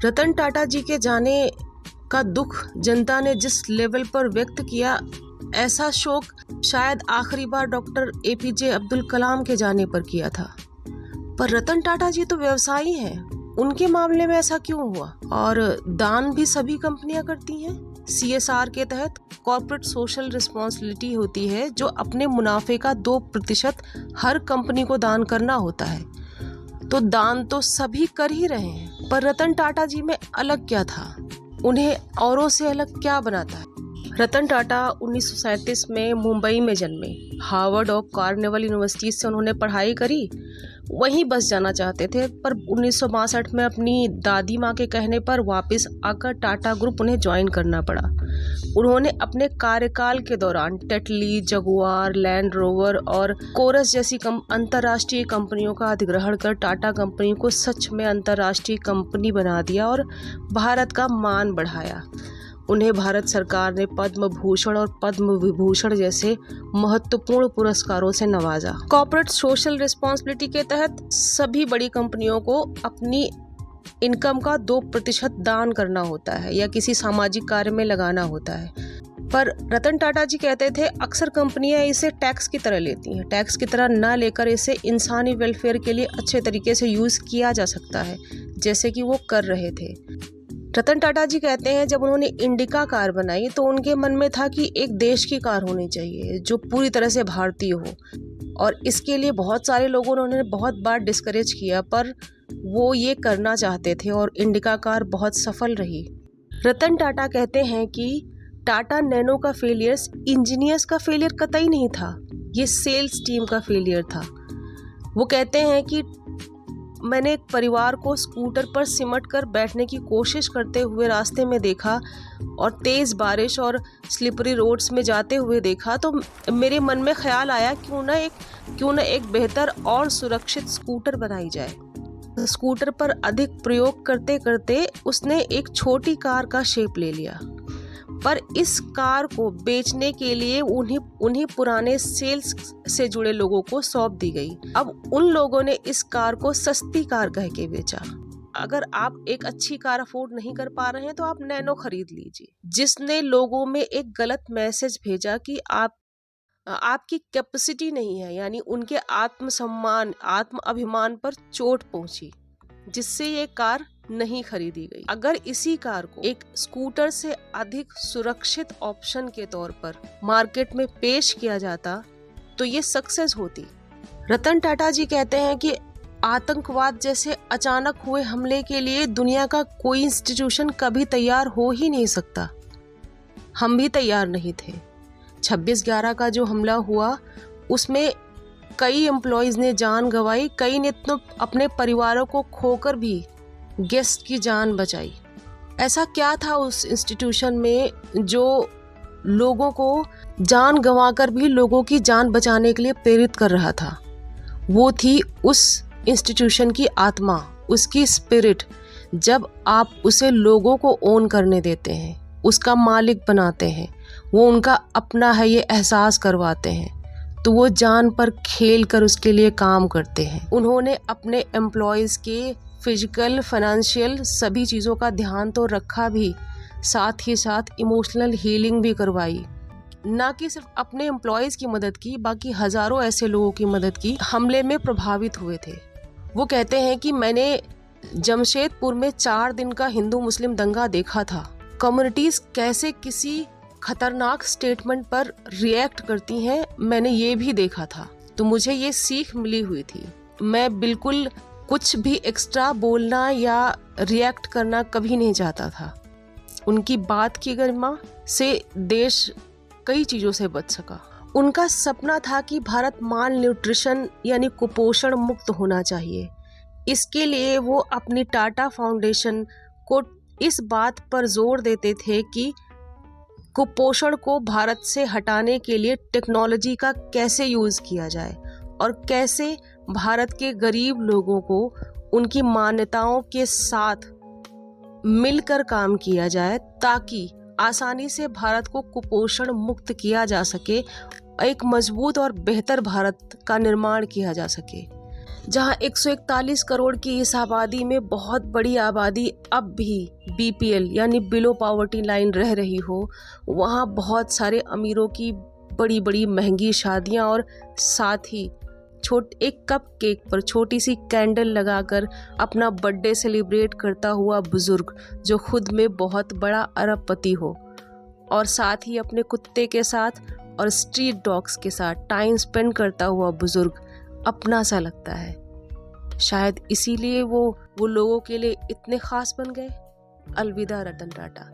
रतन टाटा जी के जाने का दुख जनता ने जिस लेवल पर व्यक्त किया, ऐसा शोक शायद आखिरी बार डॉक्टर एपीजे अब्दुल कलाम के जाने पर किया था। पर रतन टाटा जी तो व्यवसायी हैं, उनके मामले में ऐसा क्यों हुआ? और दान भी सभी कंपनियां करती हैं। CSR के तहत कॉर्पोरेट सोशल रिस्पॉन्सिबिलिटी होती है, जो अपने मुनाफे का 2% हर कंपनी को दान करना होता है। तो दान तो सभी कर ही रहे हैं, पर रतन टाटा जी में अलग क्या था? उन्हें औरों से अलग क्या बनाता है? रतन टाटा 1937 में मुंबई में जन्मे। हार्वर्ड और कार्नेवल यूनिवर्सिटी से उन्होंने पढ़ाई करी। वहीं बस जाना चाहते थे, पर 1962 में अपनी दादी माँ के कहने पर वापस आकर टाटा ग्रुप उन्हें ज्वाइन करना पड़ा। उन्होंने अपने कार्यकाल के दौरान टेटली, जगुआर, लैंड रोवर और कोरस जैसी अंतर्राष्ट्रीय कंपनियों का अधिग्रहण कर टाटा कंपनी को सच में अंतर्राष्ट्रीय कंपनी बना दिया और भारत का मान बढ़ाया। उन्हें भारत सरकार ने पद्म भूषण और पद्म विभूषण जैसे महत्वपूर्ण पुरस्कारों से नवाजा। कॉर्पोरेट सोशल रिस्पॉन्सिबिलिटी के तहत सभी बड़ी कंपनियों को अपनी इनकम का 2% दान करना होता है या किसी सामाजिक कार्य में लगाना होता है। पर रतन टाटा जी कहते थे, अक्सर कंपनियां इसे टैक्स की तरह लेती हैं। टैक्स की तरह न लेकर इसे इंसानी वेलफेयर के लिए अच्छे तरीके से यूज किया जा सकता है, जैसे कि वो कर रहे थे। रतन टाटा जी कहते हैं, जब उन्होंने इंडिका कार बनाई तो उनके मन में था कि एक देश की कार होनी चाहिए जो पूरी तरह से भारतीय हो, और इसके लिए बहुत सारे लोगों ने उन्हें बहुत बार डिस्करेज किया, पर वो ये करना चाहते थे और इंडिका कार बहुत सफल रही। रतन टाटा कहते हैं कि टाटा नैनो का फेलियर इंजीनियर्स का फेलियर कतई नहीं था, ये सेल्स टीम का फेलियर था। वो कहते हैं कि मैंने एक परिवार को स्कूटर पर सिमट कर बैठने की कोशिश करते हुए रास्ते में देखा और तेज़ बारिश और स्लिपरी रोड्स में जाते हुए देखा, तो मेरे मन में ख्याल आया क्यों न एक बेहतर और सुरक्षित स्कूटर बनाई जाए। स्कूटर पर अधिक प्रयोग करते करते उसने एक छोटी कार का शेप ले लिया, पर इस कार को बेचने के लिए उन्हीं पुराने सेल्स से जुड़े लोगों को सौंप दी गई। अब उन लोगों ने इस कार को सस्ती कार कह के बेचा। अगर आप एक अच्छी कार अफोर्ड नहीं कर पा रहे हैं तो आप नैनो खरीद लीजिए, जिसने लोगों में एक गलत मैसेज भेजा कि आपकी कैपेसिटी नहीं है, यानी उनके आत्मसम्मान, आत्म अभिमान पर चोट पहुंची, जिससे ये कार नहीं खरीदी गई। अगर इसी कार को एक स्कूटर से अधिक सुरक्षित ऑप्शन के तौर पर मार्केट में पेश किया जाता तो ये सक्सेस होती। रतन टाटा जी कहते हैं कि आतंकवाद जैसे अचानक हुए हमले के लिए दुनिया का कोई इंस्टीट्यूशन कभी तैयार हो ही नहीं सकता। हम भी तैयार नहीं थे। 26/11 का जो हमला हुआ उसमें कई एम्प्लॉयज ने जान गंवाई, कई ने तो अपने परिवारों को खोकर भी गेस्ट की जान बचाई। ऐसा क्या था उस इंस्टीट्यूशन में जो लोगों को जान गंवाकर भी लोगों की जान बचाने के लिए प्रेरित कर रहा था? वो थी उस इंस्टीट्यूशन की आत्मा, उसकी स्पिरिट। जब आप उसे लोगों को ओन करने देते हैं, उसका मालिक बनाते हैं, वो उनका अपना है ये एहसास करवाते हैं, तो वो जान पर खेल कर उसके लिए काम करते हैं। उन्होंने अपने एम्प्लॉयज़ के फिजिकल, फाइनेंशियल सभी चीज़ों का ध्यान तो रखा भी, साथ ही साथ इमोशनल हीलिंग भी करवाई। ना कि सिर्फ अपने एम्प्लॉयज़ की मदद की, बाकी हज़ारों ऐसे लोगों की मदद की हमले में प्रभावित हुए थे। वो कहते हैं कि मैंने जमशेदपुर में 4 दिन का हिंदू मुस्लिम दंगा देखा था। कम्युनिटीज़ कैसे किसी खतरनाक स्टेटमेंट पर रिएक्ट करती हैं, मैंने ये भी देखा था। तो मुझे ये सीख मिली हुई थी। मैं बिल्कुल कुछ भी एक्स्ट्रा बोलना या रिएक्ट करना कभी नहीं चाहता था। उनकी बात की गरिमा से देश कई चीज़ों से बच सका। उनका सपना था कि भारत माल न्यूट्रिशन यानी कुपोषण मुक्त होना चाहिए। इसके लिए वो अपनी टाटा फाउंडेशन को इस बात पर जोर देते थे कि कुपोषण को भारत से हटाने के लिए टेक्नोलॉजी का कैसे यूज़ किया जाए और कैसे भारत के गरीब लोगों को उनकी मान्यताओं के साथ मिलकर काम किया जाए, ताकि आसानी से भारत को कुपोषण मुक्त किया जा सके, एक मजबूत और बेहतर भारत का निर्माण किया जा सके। जहां 141 करोड़ की इस आबादी में बहुत बड़ी आबादी अब भी बीपीएल यानी बिलो पॉवर्टी लाइन रह रही हो, वहां बहुत सारे अमीरों की बड़ी बड़ी महंगी शादियां और साथ ही एक कप केक पर छोटी सी कैंडल लगाकर अपना बर्थडे सेलिब्रेट करता हुआ बुजुर्ग जो खुद में बहुत बड़ा अरबपति हो और साथ ही अपने कुत्ते के साथ और स्ट्रीट डॉग्स के साथ टाइम स्पेंड करता हुआ बुजुर्ग अपना सा लगता है। शायद इसीलिए वो लोगों के लिए इतने खास बन गए। अलविदा रतन टाटा।